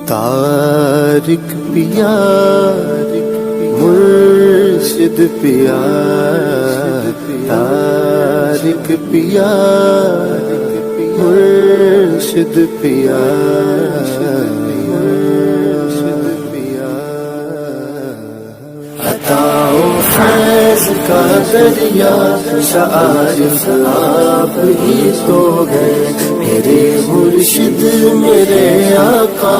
تارک پیا مرشد پیا، تارک پیا مرشد پیا، عطا و فیض کا دریا شعائر آپ ہی تو ہے، میرے مرشد میرے آقا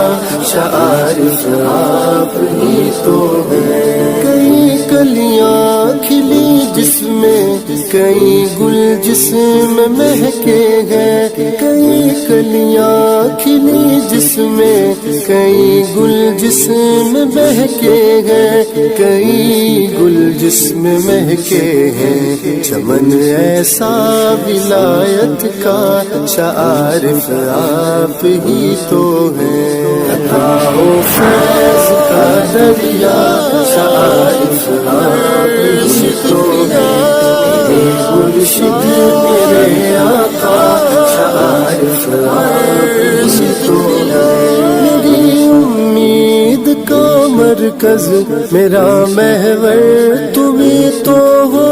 شعائر آپ ہی تو ہے۔ کئی کلیاں کھلی جس میں کئی گل جس میں مہکے ہیں، کئی کلیاں کھلی جس میں کئی گل جس میں مہکے ہیں، کئی گل جس میں مہکے ہیں، چمن ایسا ولایت کا شعائر آپ ہی تو ہیں۔ عطا و فیض کا دریا شعائر آپ ہی تو ہیں، میرے مرشد میرے آقا شعائر آپ ہی تو ہیں۔ میری امید کا مرکز میرا محور تمہیں تو ہو،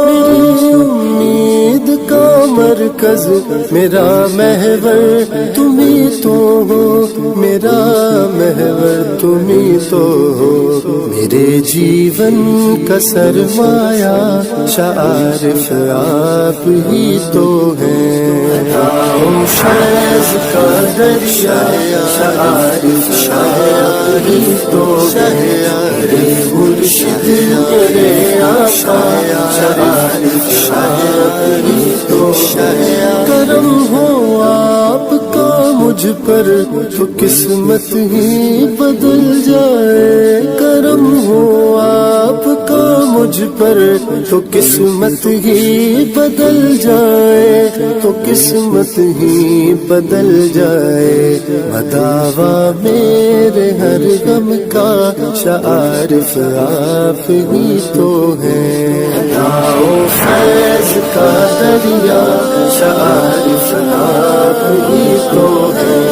میری امید کا مرکز میرا محور تمہیں تو ہو، میرا محور تمہیں تو ہو، میرے جیون کا سرمایہ شعائر آپ ہی تو ہیں۔ عطا و فیض کا دریا شعائر آپ ہی تو ہیں، میرے مرشد میرے آقا شعائر آپ ہی تو ہیں۔ کرم ہو آپ کا مجھ پر تو قسمت ہی بدل جائے، کرم ہو آپ کا مجھ پر تو قسمت ہی بدل جائے، تو قسمت ہی بدل جائے۔ مداوا میرے ہر غم کا شعائر آپ ہی تو ہیں۔ عطا و فیض کا دریا شعائر آپ ہی تو ہیں،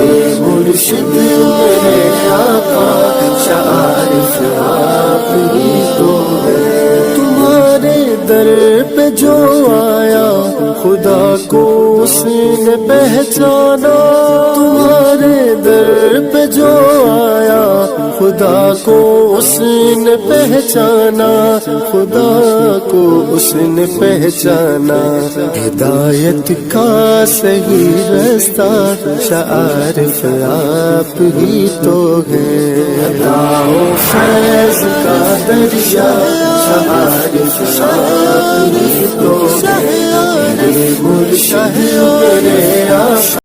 میرے مرشد میرے آقا شعائر آپ ہی تو ہیں۔ تمہارے در پہ جو آیا خدا کو اس نے پہچانا، تمہارے در پہ جو آیا خدا کو اس نے پہچانا، خدا کو اس نے پہچانا۔ ہدایت کا صحیح رستہ شعائر آپ ہی تو ہیں۔ عطا و فیض کا دریا شعائر آپ ہی تو ہیں، میرے مرشد